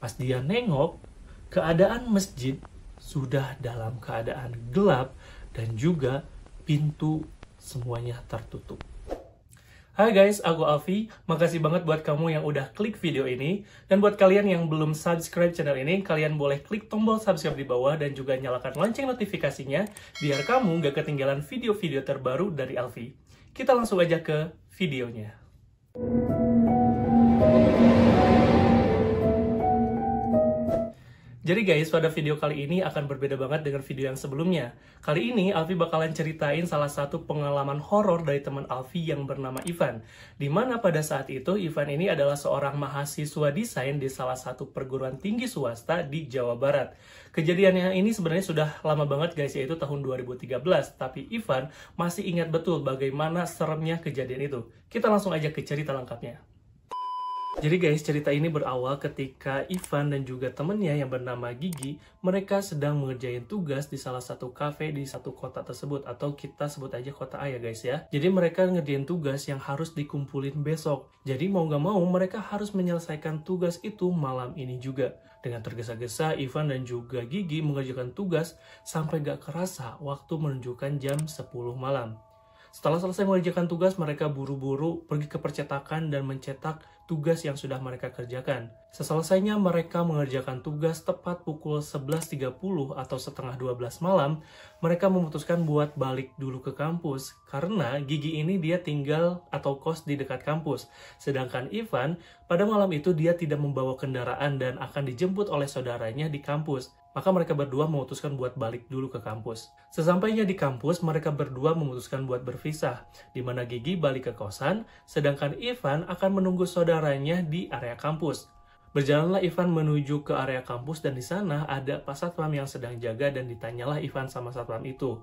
Pas dia nengok, keadaan masjid sudah dalam keadaan gelap dan juga pintu semuanya tertutup. Hai guys, aku Alfi. Makasih banget buat kamu yang udah klik video ini. Dan buat kalian yang belum subscribe channel ini, kalian boleh klik tombol subscribe di bawah dan juga nyalakan lonceng notifikasinya biar kamu gak ketinggalan video-video terbaru dari Alfi. Kita langsung aja ke videonya. Jadi guys, pada video kali ini akan berbeda banget dengan video yang sebelumnya. Kali ini, Alfi bakalan ceritain salah satu pengalaman horor dari teman Alfi yang bernama Ivan. Dimana pada saat itu, Ivan ini adalah seorang mahasiswa desain di salah satu perguruan tinggi swasta di Jawa Barat. Kejadiannya ini sebenarnya sudah lama banget guys, yaitu tahun 2013. Tapi Ivan masih ingat betul bagaimana seremnya kejadian itu. Kita langsung aja ke cerita lengkapnya. Jadi guys, cerita ini berawal ketika Ivan dan juga temennya yang bernama Gigi, mereka sedang mengerjain tugas di salah satu kafe di satu kota tersebut, atau kita sebut aja kota A ya guys ya. Jadi mereka ngerjain tugas yang harus dikumpulin besok. Jadi mau gak mau mereka harus menyelesaikan tugas itu malam ini juga. Dengan tergesa-gesa, Ivan dan juga Gigi mengerjakan tugas sampai gak kerasa waktu menunjukkan jam 10 malam. Setelah selesai mengerjakan tugas, mereka buru-buru pergi ke percetakan dan mencetak tugas yang sudah mereka kerjakan. Seselesainya mereka mengerjakan tugas tepat pukul 11.30 atau setengah 12 malam, mereka memutuskan buat balik dulu ke kampus. Karena Gigi ini dia tinggal atau kos di dekat kampus. Sedangkan Ivan, pada malam itu dia tidak membawa kendaraan dan akan dijemput oleh saudaranya di kampus. Maka mereka berdua memutuskan buat balik dulu ke kampus. Sesampainya di kampus, mereka berdua memutuskan buat berpisah, di mana Gigi balik ke kosan, sedangkan Ivan akan menunggu saudaranya di area kampus. Berjalanlah Ivan menuju ke area kampus dan di sana ada Pak Satpam yang sedang jaga dan ditanyalah Ivan sama Satpam itu.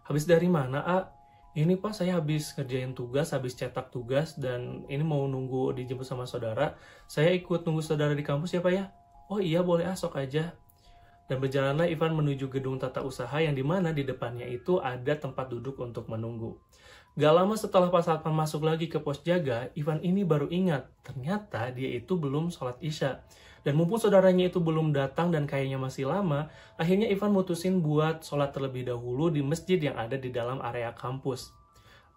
Habis dari mana, A? Ini Pak, saya habis kerjain tugas, habis cetak tugas, dan ini mau nunggu dijemput sama saudara. Saya ikut nunggu saudara di kampus ya Pak ya? Oh iya, boleh sok aja. Dan berjalanlah Ivan menuju gedung tata usaha yang dimana di depannya itu ada tempat duduk untuk menunggu. Gak lama setelah Pak Satpam masuk lagi ke pos jaga, Ivan ini baru ingat, ternyata dia itu belum sholat isya. Dan mumpung saudaranya itu belum datang dan kayaknya masih lama, akhirnya Ivan mutusin buat sholat terlebih dahulu di masjid yang ada di dalam area kampus.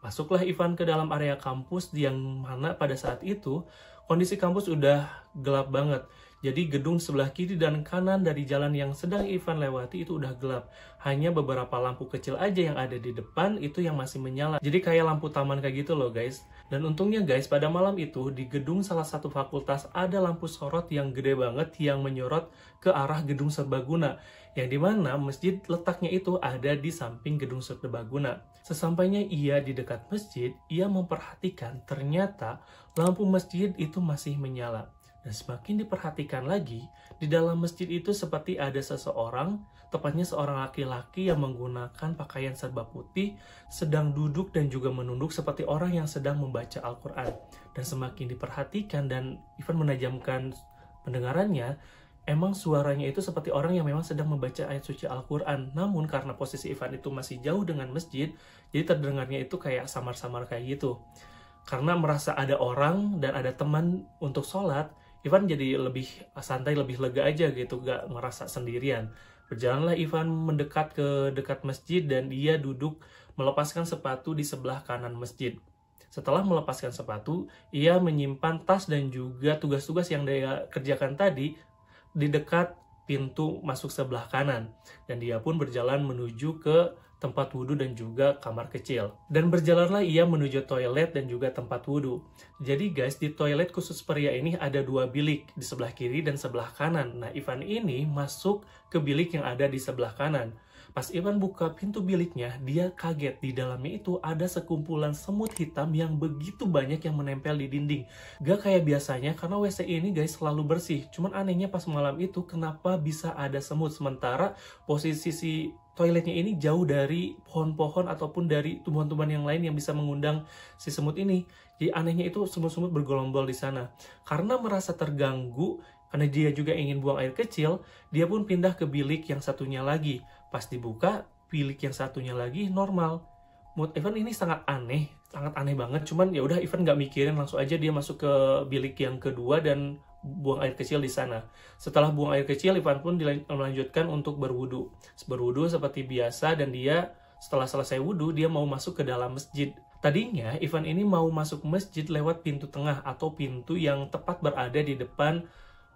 Masuklah Ivan ke dalam area kampus yang mana pada saat itu kondisi kampus udah gelap banget. Jadi gedung sebelah kiri dan kanan dari jalan yang sedang Ivan lewati itu udah gelap. Hanya beberapa lampu kecil aja yang ada di depan itu yang masih menyala. Jadi kayak lampu taman kayak gitu loh guys. Dan untungnya guys, pada malam itu di gedung salah satu fakultas ada lampu sorot yang gede banget yang menyorot ke arah gedung serbaguna. Yang dimana masjid letaknya itu ada di samping gedung serbaguna. Sesampainya ia di dekat masjid, ia memperhatikan ternyata lampu masjid itu masih menyala. Dan semakin diperhatikan lagi, di dalam masjid itu seperti ada seseorang, tepatnya seorang laki-laki yang menggunakan pakaian serba putih, sedang duduk dan juga menunduk seperti orang yang sedang membaca Al-Quran. Dan semakin diperhatikan dan Ivan menajamkan pendengarannya, emang suaranya itu seperti orang yang memang sedang membaca ayat suci Al-Quran. Namun karena posisi Ivan itu masih jauh dengan masjid, jadi terdengarnya itu kayak samar-samar kayak gitu. Karena merasa ada orang dan ada teman untuk sholat, Ivan jadi lebih santai, lebih lega aja gitu, gak ngerasa sendirian. Berjalanlah Ivan mendekat ke dekat masjid dan dia duduk melepaskan sepatu di sebelah kanan masjid. Setelah melepaskan sepatu, ia menyimpan tas dan juga tugas-tugas yang dia kerjakan tadi di dekat pintu masuk sebelah kanan. Dan dia pun berjalan menuju ke tempat wudhu dan juga kamar kecil. Dan berjalanlah ia menuju toilet dan juga tempat wudhu. Jadi guys, di toilet khusus pria ini ada dua bilik, di sebelah kiri dan sebelah kanan. Nah, Ivan ini masuk ke bilik yang ada di sebelah kanan. Pas Ivan buka pintu biliknya, dia kaget. Di dalamnya itu ada sekumpulan semut hitam yang begitu banyak yang menempel di dinding. Gak kayak biasanya, karena WC ini guys selalu bersih. Cuman anehnya pas malam itu, kenapa bisa ada semut? Sementara posisi si toiletnya ini jauh dari pohon-pohon ataupun dari tumbuhan-tumbuhan yang lain yang bisa mengundang si semut ini. Jadi anehnya itu semut-semut bergelombol di sana. Karena merasa terganggu, karena dia juga ingin buang air kecil, dia pun pindah ke bilik yang satunya lagi. Pas dibuka, bilik yang satunya lagi normal. Mood Ivan ini sangat aneh banget. Cuman ya udah Ivan nggak mikirin, langsung aja dia masuk ke bilik yang kedua dan buang air kecil di sana. Setelah buang air kecil, Ivan pun melanjutkan untuk berwudu. Berwudu seperti biasa, dan dia setelah selesai wudu, dia mau masuk ke dalam masjid. Tadinya, Ivan ini mau masuk masjid lewat pintu tengah atau pintu yang tepat berada di depan,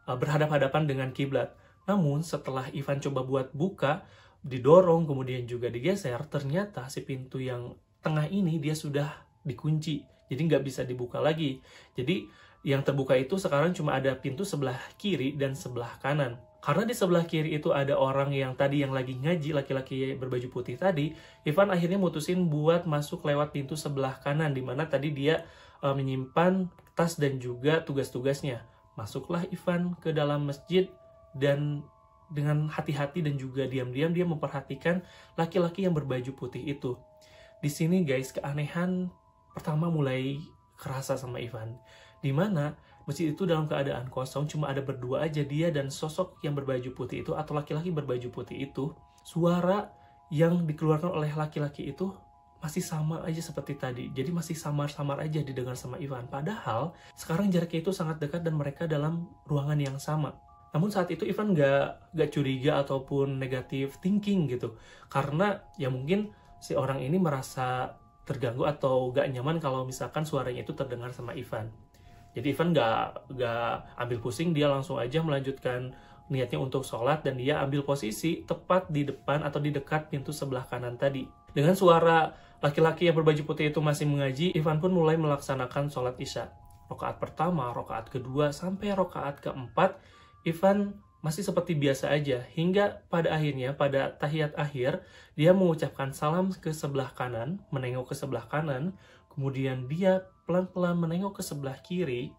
berhadap-hadapan dengan kiblat. Namun, setelah Ivan coba buat buka, didorong, kemudian juga digeser, ternyata si pintu yang tengah ini dia sudah dikunci. Jadi nggak bisa dibuka lagi. Jadi yang terbuka itu sekarang cuma ada pintu sebelah kiri dan sebelah kanan. Karena di sebelah kiri itu ada orang yang tadi yang lagi ngaji, laki-laki berbaju putih tadi, Ivan akhirnya mutusin buat masuk lewat pintu sebelah kanan, di mana tadi dia menyimpan tas dan juga tugas-tugasnya. Masuklah Ivan ke dalam masjid, dan dengan hati-hati dan juga diam-diam dia memperhatikan laki-laki yang berbaju putih itu. Di sini guys, keanehan pertama mulai kerasa sama Ivan. Dimana masjid itu dalam keadaan kosong, cuma ada berdua aja, dia dan sosok yang berbaju putih itu atau laki-laki berbaju putih itu. Suara yang dikeluarkan oleh laki-laki itu masih sama aja seperti tadi. Jadi masih samar-samar aja didengar sama Ivan. Padahal sekarang jaraknya itu sangat dekat dan mereka dalam ruangan yang sama. Namun saat itu Ivan nggak curiga ataupun negatif thinking gitu. Karena ya mungkin si orang ini merasa terganggu atau nggak nyaman kalau misalkan suaranya itu terdengar sama Ivan. Jadi Ivan nggak ambil pusing, dia langsung aja melanjutkan niatnya untuk sholat, dan dia ambil posisi tepat di depan atau di dekat pintu sebelah kanan tadi. Dengan suara laki-laki yang berbaju putih itu masih mengaji, Ivan pun mulai melaksanakan sholat isya. Rokaat pertama, rokaat kedua, sampai rokaat keempat, Ivan masih seperti biasa aja, hingga pada akhirnya, pada tahiyat akhir, dia mengucapkan salam ke sebelah kanan, menengok ke sebelah kanan, kemudian dia pelan-pelan menengok ke sebelah kiri.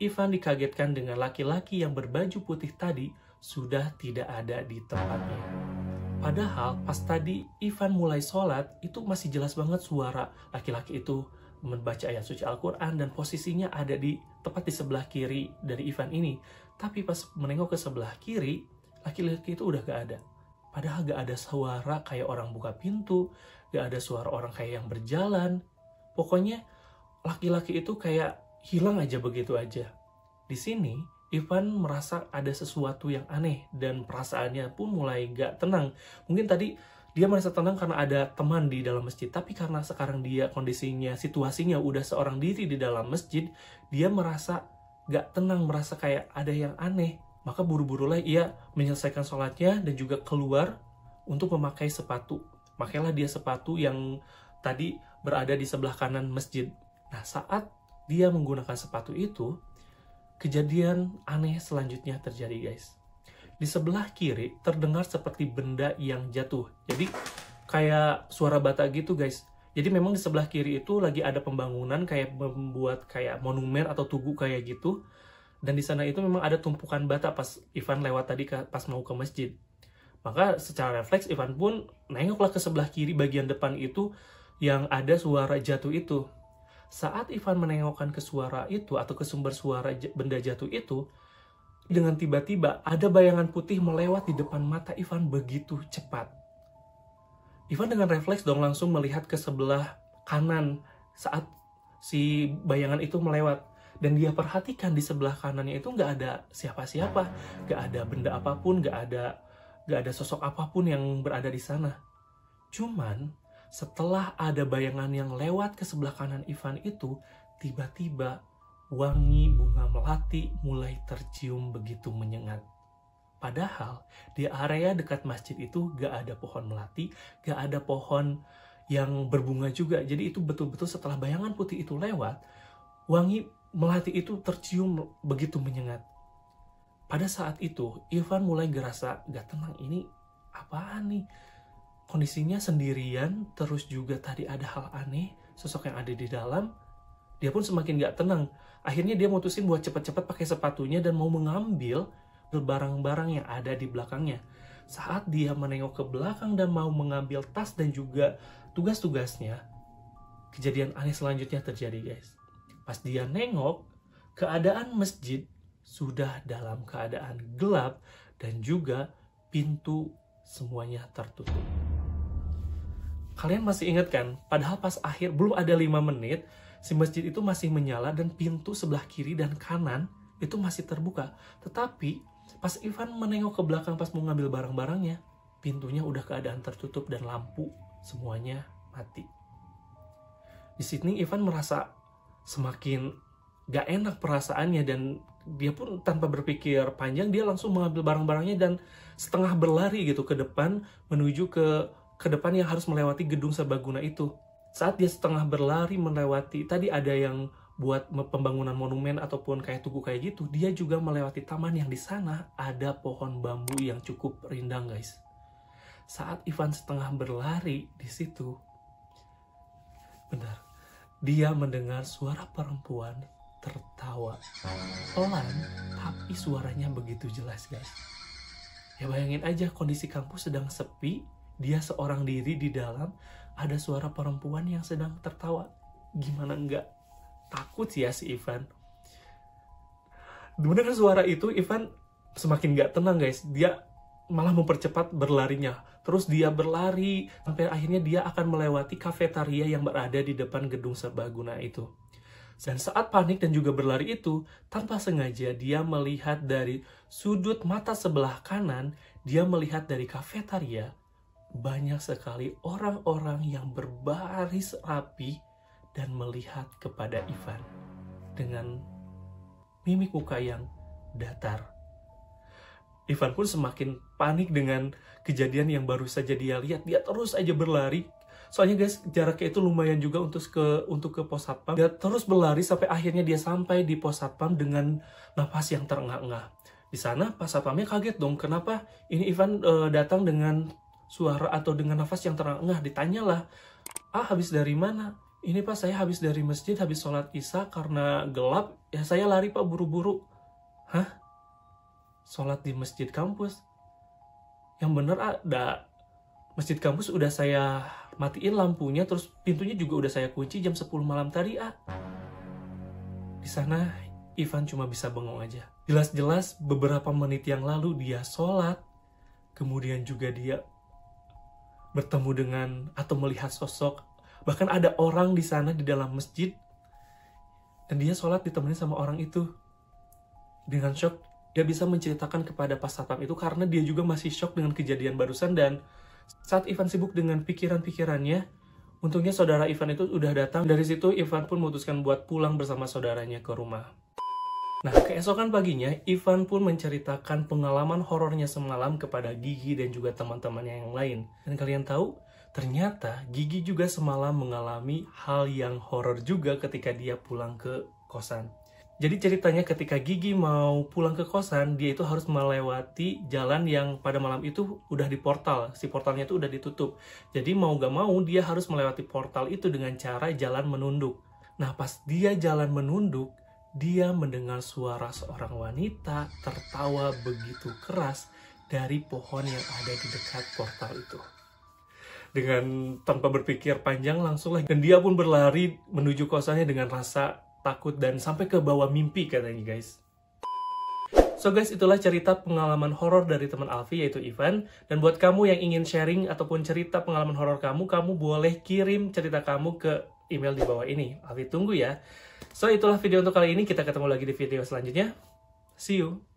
Ivan dikagetkan dengan laki-laki yang berbaju putih tadi sudah tidak ada di tempatnya. Padahal pas tadi Ivan mulai sholat, itu masih jelas banget suara laki-laki itu membaca ayat suci Al-Quran, dan posisinya ada di tepat di sebelah kiri dari Ivan ini. Tapi pas menengok ke sebelah kiri, laki-laki itu udah gak ada. Padahal gak ada suara kayak orang buka pintu, gak ada suara orang kayak yang berjalan. Pokoknya laki-laki itu kayak hilang aja begitu aja. Di sini, Ivan merasa ada sesuatu yang aneh dan perasaannya pun mulai gak tenang. Mungkin tadi dia merasa tenang karena ada teman di dalam masjid, tapi karena sekarang dia kondisinya, situasinya udah seorang diri di dalam masjid, dia merasa gak tenang, merasa kayak ada yang aneh. Maka buru-burulah ia menyelesaikan sholatnya dan juga keluar untuk memakai sepatu. Makailah dia sepatu yang tadi berada di sebelah kanan masjid. Nah, saat dia menggunakan sepatu itu, kejadian aneh selanjutnya terjadi guys. Di sebelah kiri terdengar seperti benda yang jatuh. Jadi kayak suara bata gitu guys. Jadi memang di sebelah kiri itu lagi ada pembangunan kayak membuat kayak monumen atau tugu kayak gitu. Dan di sana itu memang ada tumpukan bata pas Ivan lewat tadi pas mau ke masjid. Maka secara refleks Ivan pun nengoklah ke sebelah kiri bagian depan itu yang ada suara jatuh itu. Saat Ivan menengokkan ke suara itu atau ke sumber suara benda jatuh itu, dengan tiba-tiba ada bayangan putih melewat di depan mata Ivan begitu cepat. Ivan dengan refleks dong langsung melihat ke sebelah kanan saat si bayangan itu melewat. Dan dia perhatikan di sebelah kanannya itu nggak ada siapa-siapa, nggak ada benda apapun, nggak ada sosok apapun yang berada di sana. Cuman setelah ada bayangan yang lewat ke sebelah kanan Ivan itu, tiba-tiba wangi bunga melati mulai tercium begitu menyengat. Padahal di area dekat masjid itu gak ada pohon melati, gak ada pohon yang berbunga juga. Jadi itu betul-betul setelah bayangan putih itu lewat, wangi melati itu tercium begitu menyengat. Pada saat itu, Ivan mulai ngerasa gak tenang, ini apaan nih? Kondisinya sendirian, terus juga tadi ada hal aneh, sosok yang ada di dalam. Dia pun semakin gak tenang. Akhirnya dia mutusin buat cepat-cepat pakai sepatunya dan mau mengambil barang-barang yang ada di belakangnya. Saat dia menengok ke belakang dan mau mengambil tas dan juga tugas-tugasnya, kejadian aneh selanjutnya terjadi guys. Pas dia nengok, keadaan masjid sudah dalam keadaan gelap dan juga pintu semuanya tertutup. Kalian masih ingat kan? Padahal pas akhir belum ada 5 menit, si masjid itu masih menyala dan pintu sebelah kiri dan kanan itu masih terbuka. Tetapi pas Ivan menengok ke belakang pas mau ngambil barang-barangnya, pintunya udah keadaan tertutup dan lampu semuanya mati. Di sini Ivan merasa semakin gak enak perasaannya, dan dia pun tanpa berpikir panjang dia langsung mengambil barang-barangnya dan setengah berlari gitu ke depan menuju ke depan yang harus melewati gedung serbaguna itu. Saat dia setengah berlari melewati, tadi ada yang buat pembangunan monumen ataupun kayak tugu kayak gitu, dia juga melewati taman yang di sana ada pohon bambu yang cukup rindang, guys. Saat Ivan setengah berlari di situ, benar, dia mendengar suara perempuan tertawa pelan, tapi suaranya begitu jelas, guys. Ya bayangin aja, kondisi kampus sedang sepi, dia seorang diri di dalam, ada suara perempuan yang sedang tertawa. Gimana enggak takut sih ya si Ivan. Mendengar suara itu, Ivan semakin gak tenang, guys. Dia malah mempercepat berlarinya. Terus dia berlari sampai akhirnya dia akan melewati kafetaria yang berada di depan gedung serbaguna itu. Dan saat panik dan juga berlari itu, tanpa sengaja dia melihat dari sudut mata sebelah kanan, dia melihat dari kafetaria banyak sekali orang-orang yang berbaris rapi dan melihat kepada Ivan dengan mimik muka yang datar. Ivan pun semakin panik dengan kejadian yang baru saja dia lihat. Dia terus aja berlari. Soalnya guys, jaraknya itu lumayan juga untuk ke pos satpam. Dia terus berlari sampai akhirnya dia sampai di pos satpam dengan nafas yang terengah-engah. Di sana pas satpamnya kaget dong, kenapa ini Ivan datang dengan suara atau dengan nafas yang terengah-engah. Ditanyalah, habis dari mana? Ini Pak, saya habis dari masjid, habis sholat isya karena gelap. Ya saya lari Pak, buru-buru. Hah? Sholat di masjid kampus? Yang bener ada. Masjid kampus udah saya matiin lampunya, terus pintunya juga udah saya kunci jam 10 malam tadi. Di sana Ivan cuma bisa bengong aja. Jelas-jelas beberapa menit yang lalu dia sholat, kemudian juga dia bertemu dengan atau melihat sosok, bahkan ada orang di sana di dalam masjid, dan dia sholat ditemenin sama orang itu. Dengan shock, dia bisa menceritakan kepada pas satpam itu karena dia juga masih shock dengan kejadian barusan. Dan saat Ivan sibuk dengan pikiran-pikirannya, untungnya saudara Ivan itu udah datang. Dari situ Ivan pun memutuskan buat pulang bersama saudaranya ke rumah. Nah, keesokan paginya, Ivan pun menceritakan pengalaman horornya semalam kepada Gigi dan juga teman-temannya yang lain. Dan kalian tahu, ternyata Gigi juga semalam mengalami hal yang horor juga ketika dia pulang ke kosan. Jadi ceritanya ketika Gigi mau pulang ke kosan, dia itu harus melewati jalan yang pada malam itu udah di portal. Si portalnya itu udah ditutup. Jadi mau gak mau dia harus melewati portal itu dengan cara jalan menunduk. Nah pas dia jalan menunduk, dia mendengar suara seorang wanita tertawa begitu keras dari pohon yang ada di dekat portal itu. Dengan tanpa berpikir panjang langsung lah. Dan dia pun berlari menuju kosannya dengan rasa takut dan sampai ke bawah mimpi katanya guys. So guys, itulah cerita pengalaman horor dari teman Alfi yaitu Ivan. Dan buat kamu yang ingin sharing ataupun cerita pengalaman horor kamu boleh kirim cerita kamu ke email di bawah ini. Alfi tunggu ya. So itulah video untuk kali ini, kita ketemu lagi di video selanjutnya. See you.